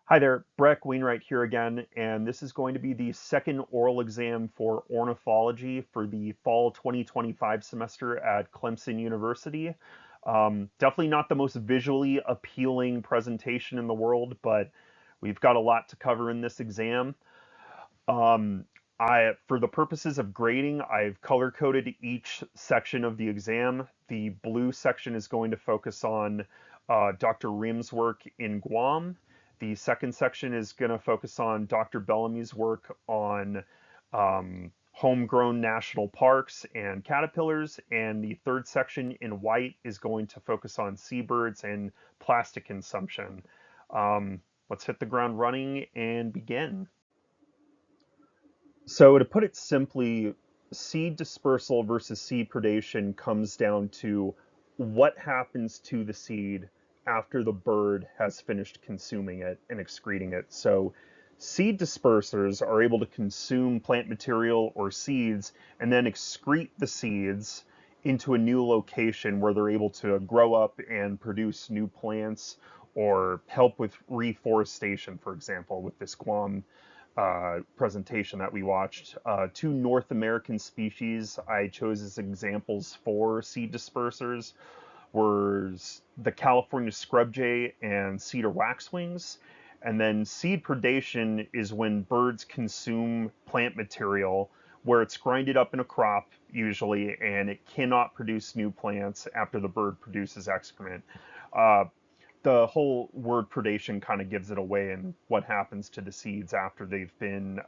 Hi there, Breck Wainwright here again, and this is going to be the second oral exam for ornithology for the fall 2025 semester at Clemson University. Definitely not the most visually appealing presentation in the world, but we've got a lot to cover in this exam. Um, for the purposes of grading, I've color-coded each section of the exam. The blue section is going to focus on Dr. Rim's work in Guam. The second section is going to focus on Dr. Bellamy's work on homegrown national parks and caterpillars. And the third section in white is going to focus on seabirds and plastic consumption. Let's hit the ground running and begin. So to put it simply, seed dispersal versus seed predation comes down to what happens to the seed after the bird has finished consuming it and excreting it. So seed dispersers are able to consume plant material or seeds and then excrete the seeds into a new location where they're able to grow up and produce new plants or help with reforestation, for example, with this Guam presentation that we watched. Two North American species I chose as examples for seed dispersers were the California scrub jay and cedar waxwings. And then seed predation is when birds consume plant material where it's grinded up in a crop usually, and it cannot produce new plants after the bird produces excrement. Uh, the whole word predation kind of gives it away and what happens to the seeds after they've been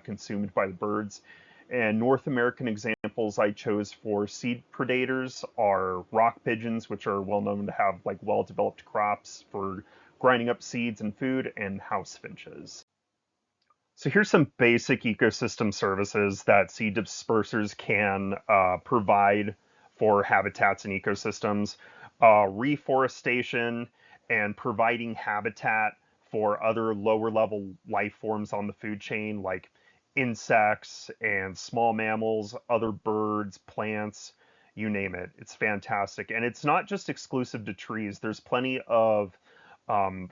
consumed by the birds. And North American examples I chose for seed predators are rock pigeons, which are well known to have like well-developed crops for grinding up seeds and food, and house finches. So here's some basic ecosystem services that seed dispersers can provide for habitats and ecosystems. Reforestation and providing habitat for other lower level life forms on the food chain like insects and small mammals, other birds, plants, you name it. It's fantastic. And it's not just exclusive to trees. There's plenty of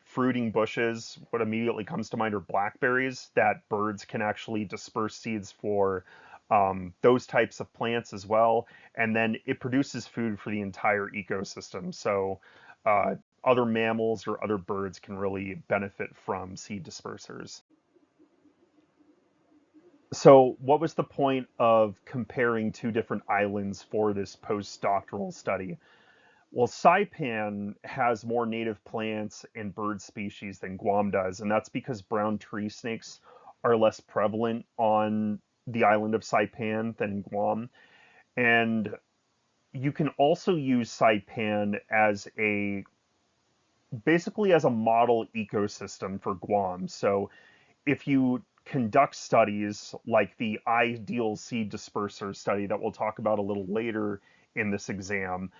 fruiting bushes. What immediately comes to mind are blackberries that birds can actually disperse seeds for those types of plants as well. And then it produces food for the entire ecosystem. So other mammals or other birds can really benefit from seed dispersers. So what was the point of comparing two different islands for this postdoctoral study? Well, Saipan has more native plants and bird species than Guam does, and that's because brown tree snakes are less prevalent on the island of Saipan than Guam. And you can also use Saipan as a basically as a model ecosystem for Guam. So if you conduct studies like the ideal seed disperser study that we'll talk about a little later in this exam,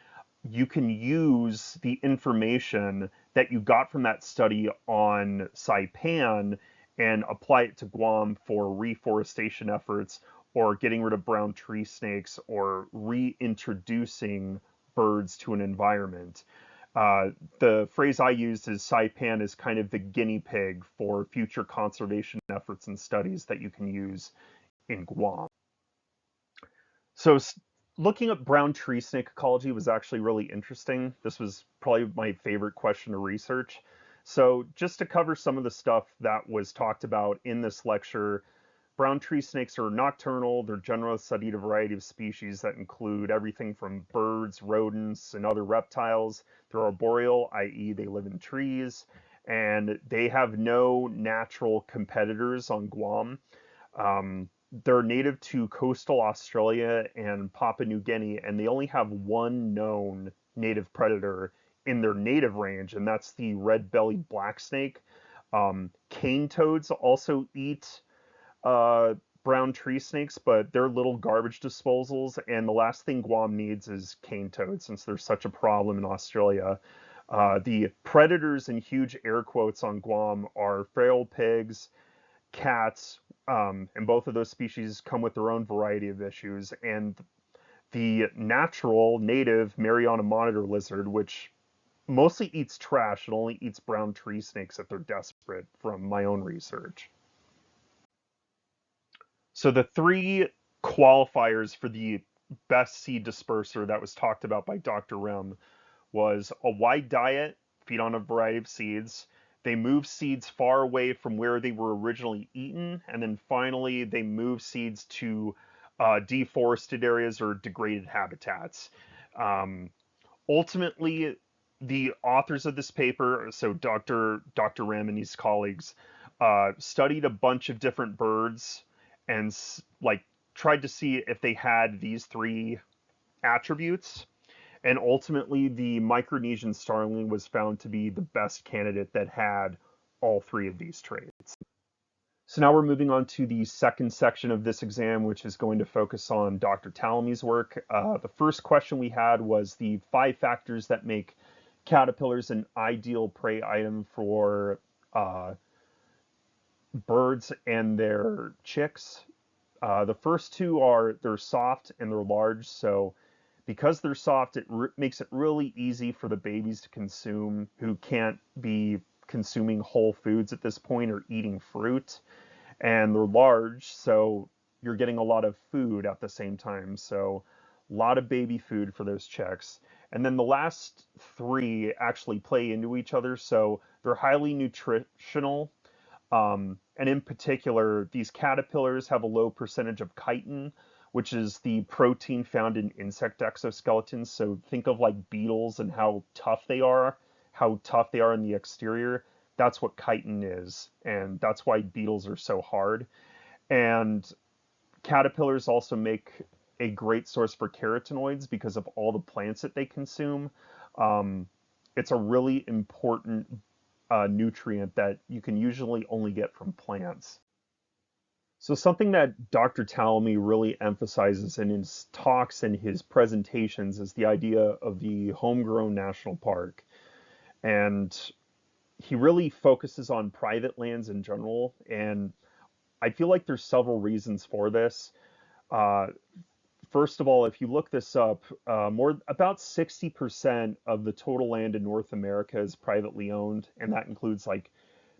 you can use the information that you got from that study on Saipan and apply it to Guam for reforestation efforts or getting rid of brown tree snakes or reintroducing birds to an environment. The phrase I used is Saipan is kind of the guinea pig for future conservation efforts and studies that you can use in Guam. So looking at brown tree snake ecology was actually really interesting. This was probably my favorite question to research. So just to cover some of the stuff that was talked about in this lecture, brown tree snakes are nocturnal. They're generally studied a variety of species that include everything from birds, rodents, and other reptiles. They're arboreal, i.e. they live in trees, and they have no natural competitors on Guam. They're native to coastal Australia and Papua New Guinea, and they only have one known native predator in their native range, and that's the red-bellied blacksnake. Cane toads also eat uh, brown tree snakes, but they're little garbage disposals, and the last thing Guam needs is cane toads since there's such a problem in Australia. The predators in huge air quotes on Guam are feral pigs, cats, and both of those species come with their own variety of issues. And the natural native Mariana monitor lizard, which mostly eats trash. It only eats brown tree snakes if they're desperate, from my own research. So the three qualifiers for the best seed disperser that was talked about by Dr. Rem was a wide diet, feed on a variety of seeds. They move seeds far away from where they were originally eaten, and then finally they move seeds to deforested areas or degraded habitats. Um, Ultimately, the authors of this paper, so Dr. Ram and his colleagues, studied a bunch of different birds and like tried to see if they had these three attributes. And ultimately, the Micronesian starling was found to be the best candidate that had all three of these traits. So now we're moving on to the second section of this exam, which is going to focus on Dr. Talamy's work. The first question we had was the 5 factors that make caterpillars an ideal prey item for uh, birds and their chicks. The first two are they're soft and they're large. So because they're soft, it makes it really easy for the babies to consume who can't be consuming whole foods at this point or eating fruit. And they're large, so you're getting a lot of food at the same time. So a lot of baby food for those chicks. And then the last three actually play into each other, so they're highly nutritional. And in particular, these caterpillars have a low percentage of chitin, which is the protein found in insect exoskeletons. So think of like beetles and how tough they are in the exterior. That's what chitin is, and that's why beetles are so hard. And caterpillars also make a great source for carotenoids because of all the plants that they consume. Um, it's a really important nutrient that you can usually only get from plants. So something that Dr. Talmy really emphasizes in his talks and his presentations is the idea of the homegrown national park. And he really focuses on private lands in general. And I feel like there's several reasons for this. Uh, First of all, if you look this up, more about 60% of the total land in North America is privately owned, and that includes like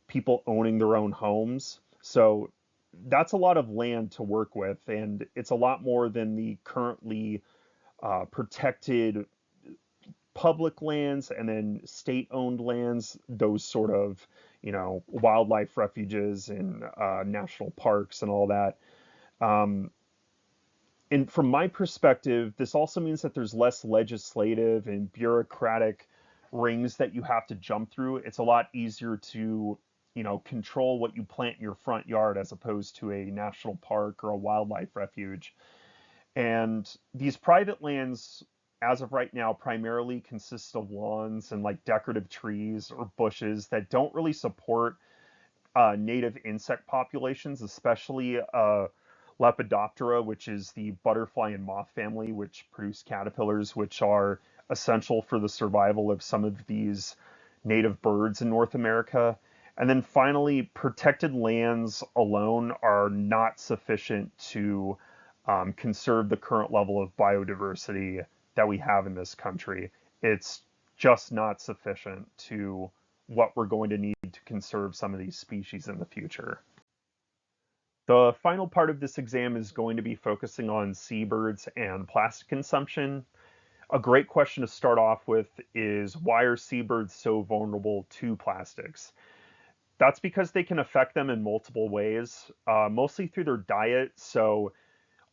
people owning their own homes. So that's a lot of land to work with, and it's a lot more than the currently protected public lands and then state-owned lands, those sort of, wildlife refuges and national parks and all that. Um, and from my perspective, this also means that there's less legislative and bureaucratic rings that you have to jump through. It's a lot easier to, control what you plant in your front yard as opposed to a national park or a wildlife refuge. And these private lands, as of right now, primarily consist of lawns and like decorative trees or bushes that don't really support native insect populations, especially Lepidoptera, which is the butterfly and moth family, which produce caterpillars, which are essential for the survival of some of these native birds in North America. And then finally, protected lands alone are not sufficient to conserve the current level of biodiversity that we have in this country. It's just not sufficient to what we're going to need to conserve some of these species in the future. The final part of this exam is going to be focusing on seabirds and plastic consumption. A great question to start off with is, why are seabirds so vulnerable to plastics? That's because they can affect them in multiple ways, mostly through their diet. So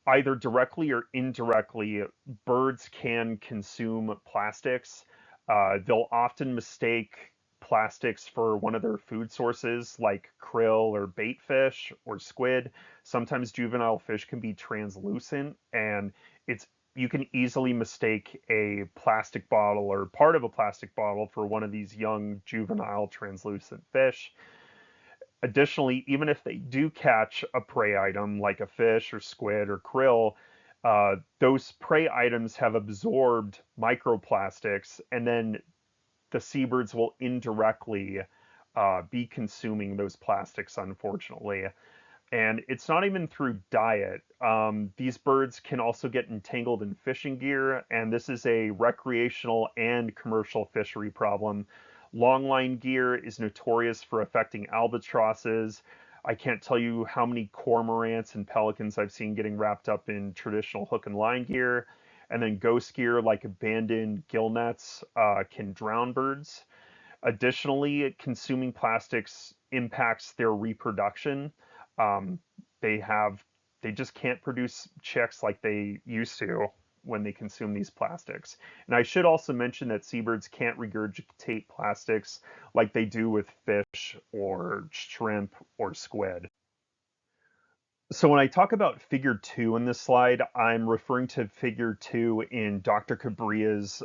either directly or indirectly, birds can consume plastics. They'll often mistake plastics for one of their food sources, like krill or bait fish or squid. Sometimes juvenile fish can be translucent, and it's you can easily mistake a plastic bottle or part of a plastic bottle for one of these young juvenile translucent fish. Additionally, even if they do catch a prey item like a fish or squid or krill, those prey items have absorbed microplastics, and then the seabirds will indirectly be consuming those plastics, unfortunately. And it's not even through diet. These birds can also get entangled in fishing gear, and this is a recreational and commercial fishery problem. Longline gear is notorious for affecting albatrosses. I can't tell you how many cormorants and pelicans I've seen getting wrapped up in traditional hook and line gear. And then ghost gear, like abandoned gill nets, can drown birds. Additionally, consuming plastics impacts their reproduction. Um, they have they just can't produce chicks like they used to when they consume these plastics. And I should also mention that seabirds can't regurgitate plastics like they do with fish or shrimp or squid. So when I talk about figure two in this slide, I'm referring to figure two in Dr. Cabria's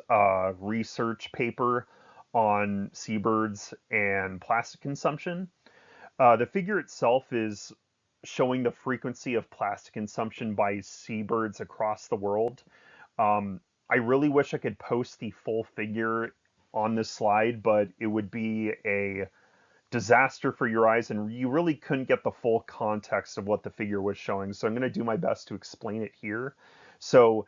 research paper on seabirds and plastic consumption. The figure itself is showing the frequency of plastic consumption by seabirds across the world. Um, I really wish I could post the full figure on this slide, but it would be a disaster for your eyes, and you really couldn't get the full context of what the figure was showing. So I'm going to do my best to explain it here. So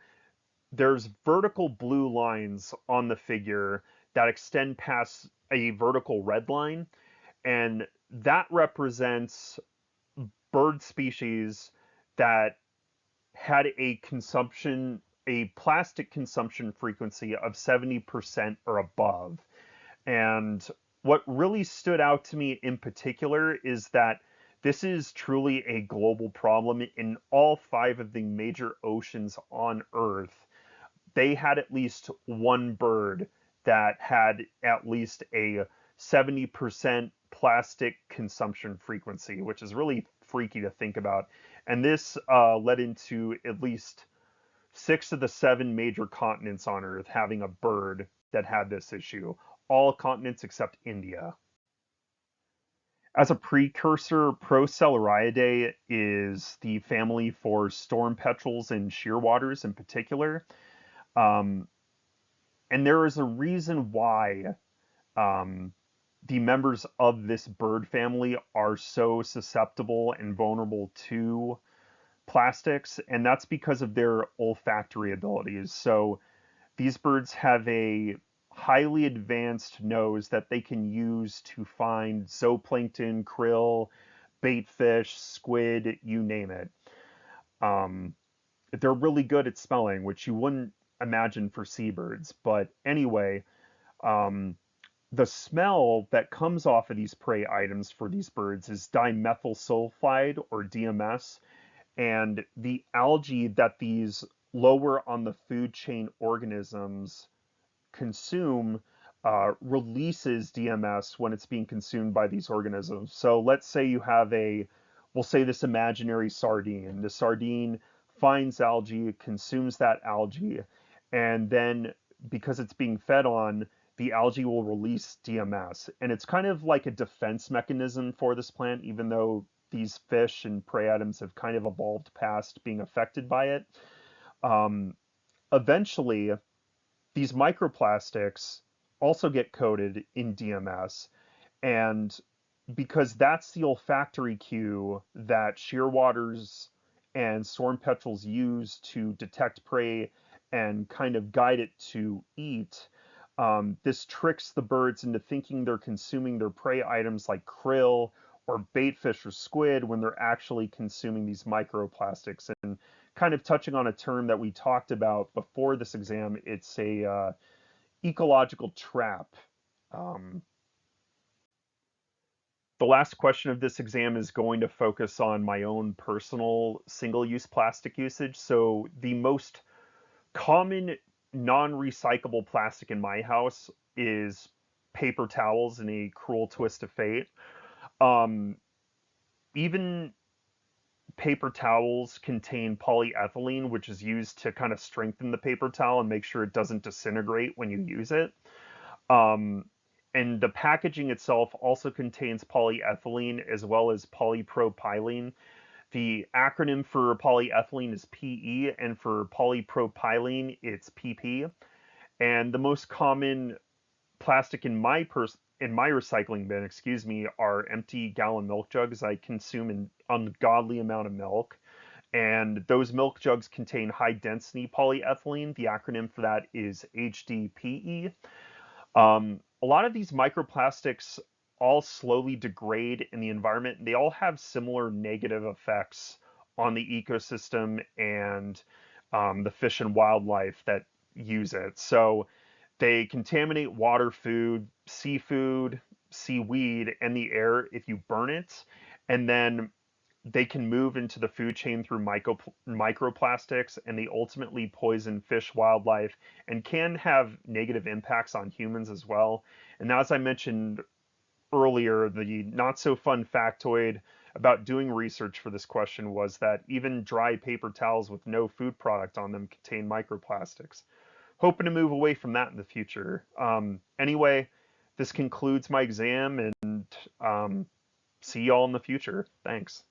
there's vertical blue lines on the figure that extend past a vertical red line, and that represents bird species that had a plastic consumption frequency of 70% or above. And what really stood out to me in particular is that this is truly a global problem in all five of the major oceans on Earth. They had at least one bird that had at least a 70% plastic consumption frequency, which is really freaky to think about. And this led into at least six of the seven major continents on Earth having a bird that had this issue, all continents except India. As a precursor, Procellariidae is the family for storm petrels and shearwaters in particular. Um, and there is a reason why um, the members of this bird family are so susceptible and vulnerable to plastics, and that's because of their olfactory abilities. So these birds have a highly advanced nose that they can use to find zooplankton, krill, bait fish, squid, you name it. Um, they're really good at smelling, which you wouldn't imagine for seabirds. But anyway, um, the smell that comes off of these prey items for these birds is dimethyl sulfide or DMS, and the algae that these lower on the food chain organisms consume releases DMS when it's being consumed by these organisms. So let's say you have we'll say this imaginary sardine. The sardine finds algae, consumes that algae, and then because it's being fed on, the algae will release DMS. And it's kind of like a defense mechanism for this plant, even though these fish and prey items have kind of evolved past being affected by it. Um, Eventually, these microplastics also get coated in DMS, and because that's the olfactory cue that shearwaters and storm petrels use to detect prey and kind of guide it to eat, this tricks the birds into thinking they're consuming their prey items like krill or bait fish or squid when they're actually consuming these microplastics. And kind of touching on a term that we talked about before this exam, it's a ecological trap. Um, the last question of this exam is going to focus on my own personal single-use plastic usage. So the most common non-recyclable plastic in my house is paper towels in a cruel twist of fate. Um, Even paper towels contain polyethylene, which is used to kind of strengthen the paper towel and make sure it doesn't disintegrate when you use it. Um, and the packaging itself also contains polyethylene as well as polypropylene. The acronym for polyethylene is PE, and for polypropylene, it's PP. And the most common plastic in in my recycling bin, excuse me, are empty gallon milk jugs. I consume an ungodly amount of milk, and those milk jugs contain high density polyethylene. The acronym for that is HDPE. A lot of these microplastics all slowly degrade in the environment. They all have similar negative effects on the ecosystem and the fish and wildlife that use it. So they contaminate water, food, seafood, seaweed, and the air if you burn it. And then they can move into the food chain through microplastics, and they ultimately poison fish, wildlife, and can have negative impacts on humans as well. And as I mentioned earlier, the not so fun factoid about doing research for this question was that even dry paper towels with no food product on them contain microplastics. Hoping to move away from that in the future. Anyway, this concludes my exam, and see y'all in the future. Thanks.